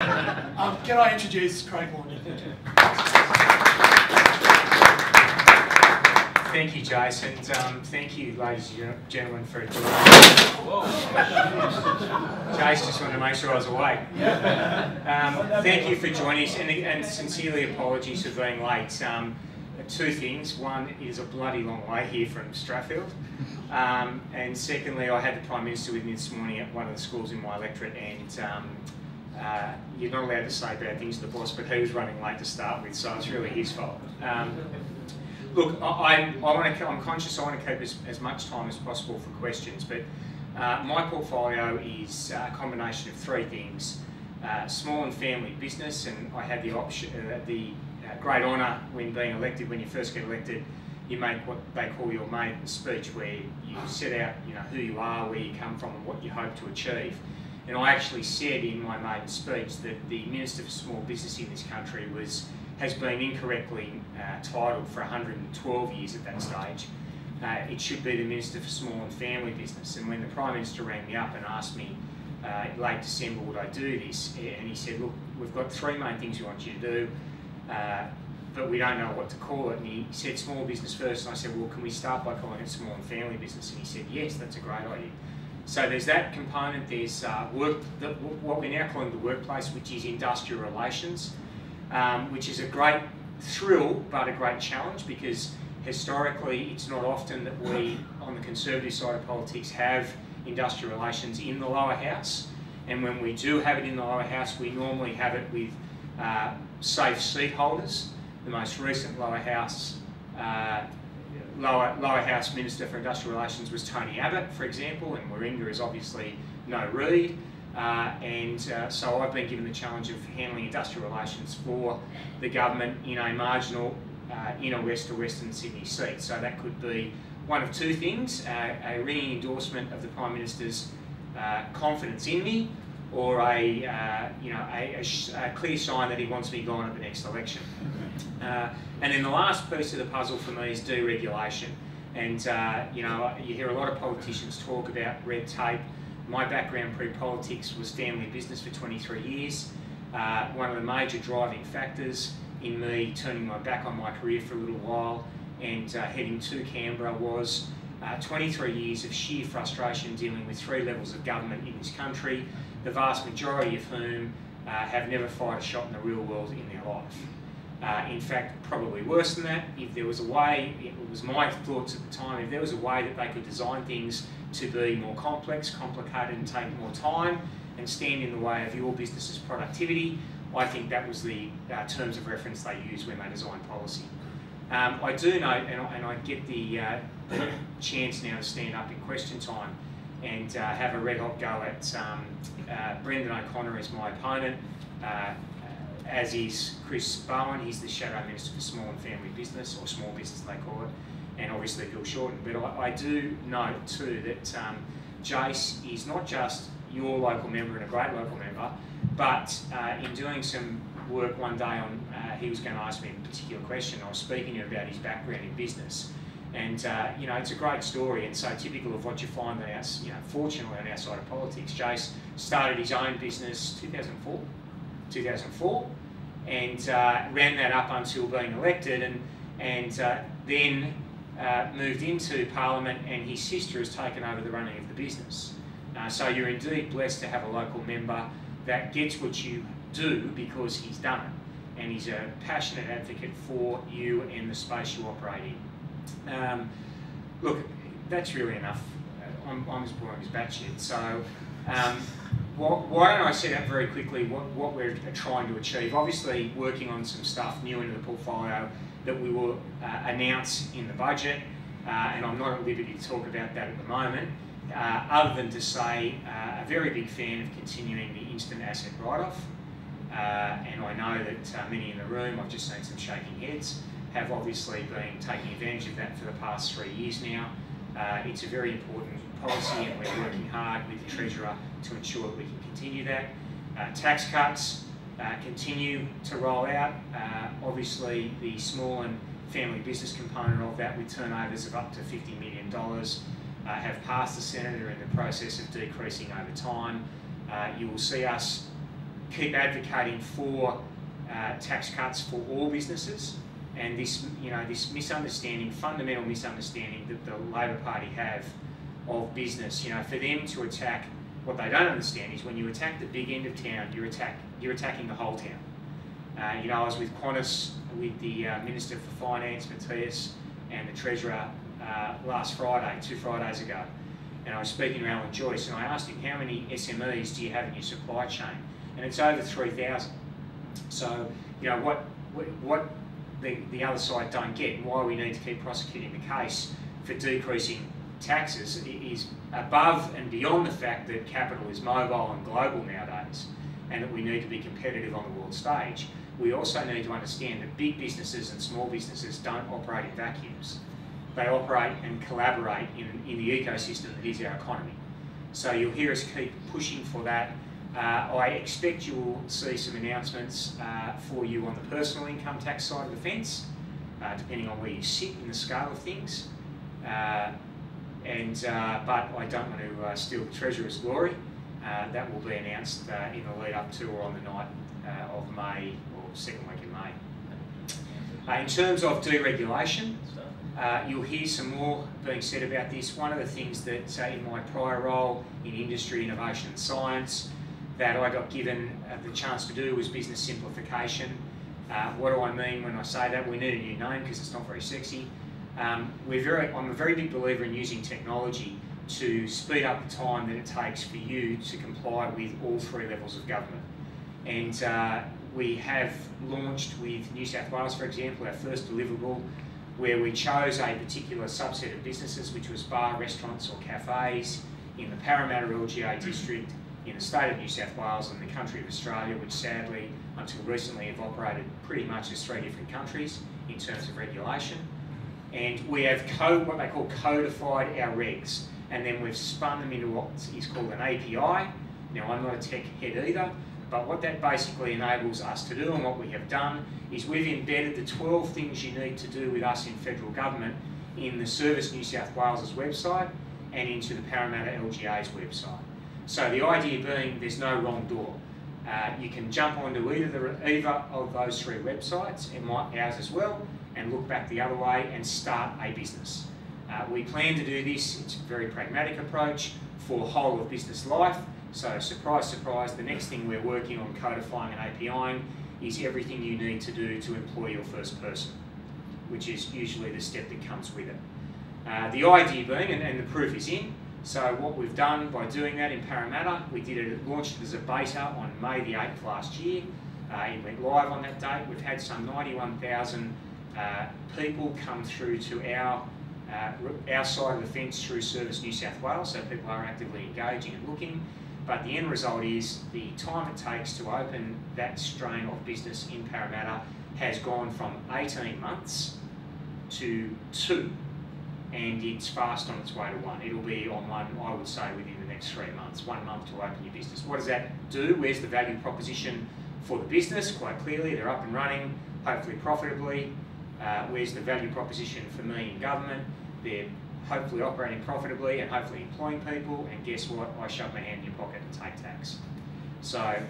Can I introduce Craig Laundy? Thank you, Jason. Thank you, ladies and gentlemen, for joining. Jason just wanted to make sure I was awake. Thank you for joining us, and sincerely apologies for being late. Two things. One, it is a bloody long way here from Strathfield. And secondly, I had the Prime Minister with me this morning at one of the schools in my electorate, and you're not allowed to say bad things to the boss, but he was running late to start with, so it's really his fault. Look, I'm conscious I want to keep as much time as possible for questions, but my portfolio is a combination of three things. Small and family business, and I had the option, great honour when being elected, when you first get elected, you make what they call your maiden speech, where you set out, who you are, where you come from, and what you hope to achieve. And I actually said in my maiden speech that the Minister for Small Business in this country has been incorrectly titled for 112 years at that stage. It should be the Minister for Small and Family Business. And when the Prime Minister rang me up and asked me late December would I do this, and he said, look, we've got three main things we want you to do, but we don't know what to call it. And he said small business first, and I said, well, can we start by calling it small and family business? And he said, yes, that's a great idea. So there's that component. There's what we're now calling the workplace, which is industrial relations, which is a great thrill but a great challenge, because historically it's not often that we, on the Conservative side of politics, have industrial relations in the lower house. And when we do have it in the lower house, we normally have it with safe seat holders. The most recent lower house Minister for Industrial Relations was Tony Abbott, for example, and Warringah is obviously no Reid. So I've been given the challenge of handling industrial relations for the government in a marginal inner west or Western Sydney seat. So that could be one of two things: a ringing endorsement of the Prime Minister's confidence in me, or a clear sign that he wants me gone at the next election. And then the last piece of the puzzle for me is deregulation. And you hear a lot of politicians talk about red tape. My background pre-politics was family business for 23 years. One of the major driving factors in me turning my back on my career for a little while and heading to Canberra was 23 years of sheer frustration dealing with three levels of government in this country, the vast majority of whom have never fired a shot in the real world in their life. In fact, probably worse than that. If there was a way, it was my thoughts at the time, if there was a way that they could design things to be more complex, complicated and take more time and stand in the way of your business's productivity, I think that was the terms of reference they used when they designed policy. I do note, and I get the chance now to stand up in question time and have a red hot go at Brendan O'Connor as my opponent, as is Chris Bowen. He's the Shadow Minister for Small and Family Business, or Small Business they call it, and obviously Bill Shorten. But I do note too that Jace is not just your local member and a great local member, but in doing some work one day on, he was going to ask me a particular question. I was speaking to him about his background in business, and it's a great story, and so typical of what you find on our, fortunately on our side of politics. Jace started his own business 2004, and ran that up until being elected, and then moved into Parliament, and his sister has taken over the running of the business. So you're indeed blessed to have a local member that gets what you do because he's done it, and he's a passionate advocate for you and the space you operate in. Look, that's really enough. I'm as boring as batshit. So why don't I set out very quickly what we're trying to achieve. Obviously working on some stuff new into the portfolio that we will announce in the budget, and I'm not at liberty to talk about that at the moment, other than to say a very big fan of continuing the instant asset write-off. And I know that many in the room, I've just seen some shaking heads, have obviously been taking advantage of that for the past 3 years now. It's a very important policy, and we're working hard with the Treasurer to ensure that we can continue that. Tax cuts continue to roll out. Obviously the small and family business component of that, with turnovers of up to $50 million, have passed the Senate, are in the process of decreasing over time. You will see us keep advocating for tax cuts for all businesses, and this, this misunderstanding, fundamental misunderstanding that the Labor Party have of business, for them to attack, what they don't understand is when you attack the big end of town, you're attacking the whole town. I was with Qantas, with the Minister for Finance, Matthias, and the Treasurer last Friday, 2 Fridays ago, and I was speaking to Alan Joyce, and I asked him, how many SMEs do you have in your supply chain? And it's over 3,000. So, what the other side don't get, and why we need to keep prosecuting the case for decreasing taxes, is above and beyond the fact that capital is mobile and global nowadays, and that we need to be competitive on the world stage. We also need to understand that big businesses and small businesses don't operate in vacuums. They operate and collaborate in the ecosystem that is our economy. So you'll hear us keep pushing for that. I expect you will see some announcements for you on the personal income tax side of the fence, depending on where you sit in the scale of things. But I don't want to steal the Treasurer's glory. That will be announced in the lead up to or on the night of May, or second week in May. In terms of deregulation, you'll hear some more being said about this. One of the things that in my prior role in industry, innovation and science that I got given the chance to do was business simplification. What do I mean when I say that? We need a new name because it's not very sexy. I'm a very big believer in using technology to speed up the time that it takes for you to comply with all 3 levels of government. And we have launched with New South Wales, for example, our first deliverable, where we chose a particular subset of businesses, which was bar, restaurants or cafes in the Parramatta LGA district, in the state of New South Wales and the country of Australia, which sadly, until recently, have operated pretty much as 3 different countries in terms of regulation. And we have what they call codified our regs, and then we've spun them into what is called an API. Now, I'm not a tech head either, but what that basically enables us to do, and what we have done, is we've embedded the 12 things you need to do with us in federal government in the Service New South Wales' website and into the Parramatta LGA's website. So the idea being there's no wrong door. You can jump onto either of those 3 websites, and ours as well, and look back the other way and start a business. We plan to do this, it's a very pragmatic approach, for whole of business life. So surprise, surprise, the next thing we're working on codifying and APIing is everything you need to do to employ your first person, which is usually the step that comes with it. The idea being, and the proof is in, so what we've done by doing that in Parramatta, we launched it as a beta on May the 8th last year. It went live on that date. We've had some 91,000 people come through to our side of the fence through Service New South Wales, so people are actively engaging and looking. But the end result is the time it takes to open that strain of business in Parramatta has gone from 18 months to 2. And it's fast on its way to 1. It'll be on 1, I would say, within the next 3 months, 1 month to open your business. What does that do? Where's the value proposition for the business? Quite clearly, they're up and running, hopefully profitably. Where's the value proposition for me in government? They're hopefully operating profitably and hopefully employing people, and guess what? I shove my hand in your pocket and take tax. So,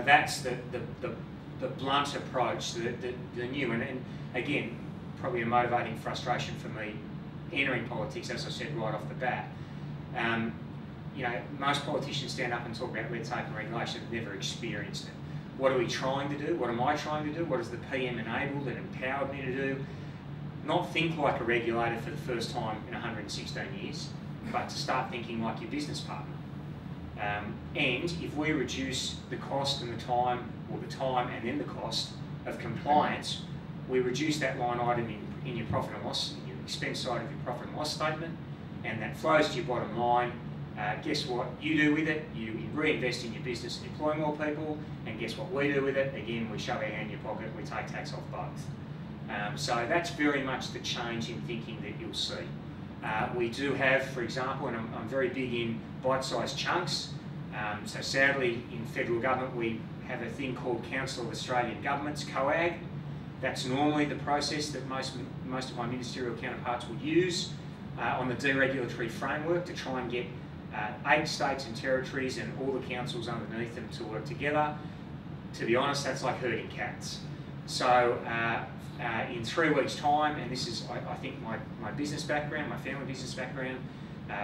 that's the blunt approach, the new, and again, probably a motivating frustration for me entering politics, as I said right off the bat. Most politicians stand up and talk about red tape and regulation, they've never experienced it. What are we trying to do? What am I trying to do? What has the PM enabled and empowered me to do? Not think like a regulator for the first time in 116 years, but to start thinking like your business partner. And if we reduce the cost and the time, or the time and then the cost of compliance, we reduce that line item in your profit and loss, in your expense side of your profit and loss statement, and that flows to your bottom line. Guess what you do with it? You reinvest in your business and employ more people, and guess what we do with it? Again, we shove our hand in your pocket, we take tax off both. So that's very much the change in thinking that you'll see. We do have, for example, and I'm very big in bite-sized chunks, so sadly in federal government we have a thing called Council of Australian Governments, COAG. That's normally the process that most of my ministerial counterparts will use on the deregulatory framework to try and get 8 states and territories and all the councils underneath them to work together to be honest, that's like herding cats. So in 3 weeks' time, and this is, I think, my business background, my family business background,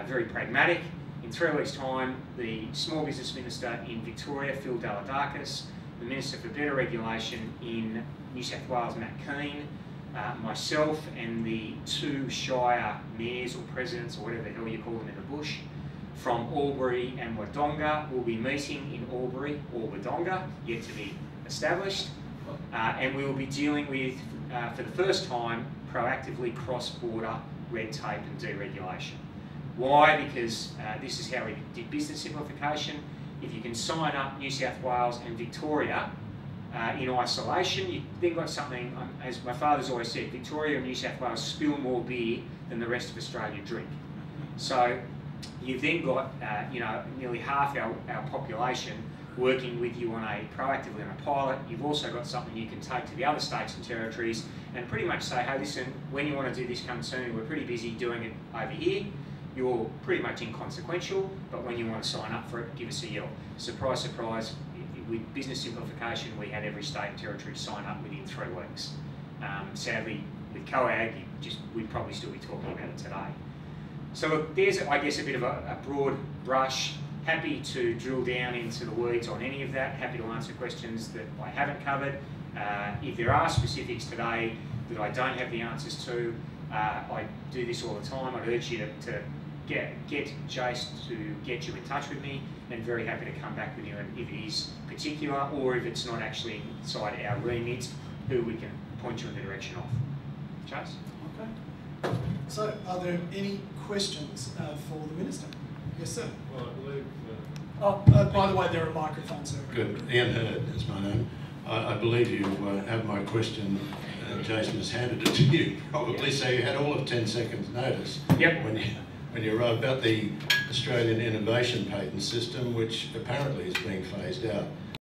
very pragmatic. In 3 weeks' time, the Small Business Minister in Victoria, Phil Dalladakis, the Minister for Better Regulation in New South Wales, Matt Keane, myself and the 2 Shire mayors or presidents or whatever the hell you call them in the bush from Albury and Wodonga will be meeting in Albury or Wodonga, yet to be established, and we will be dealing with, for the first time, proactively cross-border red tape and deregulation. Why? Because this is how we did business simplification. If you can sign up New South Wales and Victoria in isolation, you then got something, as my father's always said, Victoria and New South Wales spill more beer than the rest of Australia drink. So you've then got nearly half our population working with you proactively on a pilot. You've also got something you can take to the other states and territories and pretty much say, hey, listen, when you want to do this, come soon. We're pretty busy doing it over here. You're pretty much inconsequential, but when you want to sign up for it, give us a yell. Surprise, surprise, with business simplification, we had every state and territory sign up within 3 weeks. Sadly, with COAG, we'd probably still be talking about it today. So look, there's, I guess, a bit of a broad brush. Happy to drill down into the weeds on any of that. Happy to answer questions that I haven't covered. If there are specifics today that I don't have the answers to, I do this all the time. I'd urge you to get Jace to get you in touch with me, and very happy to come back with you, and if it is particular or if it's not actually inside our remit, who we can point you in the direction of. Jace? Okay. So, are there any questions for the Minister? Yes, sir. Well, I believe... by the way, there are microphones over. Good. Ian Hurd is my name. I believe you have my question. Jason has handed it to you, probably, so you had all of 10 seconds notice. Yep. When you arrived about the Australian Innovation Patent System, which apparently is being phased out.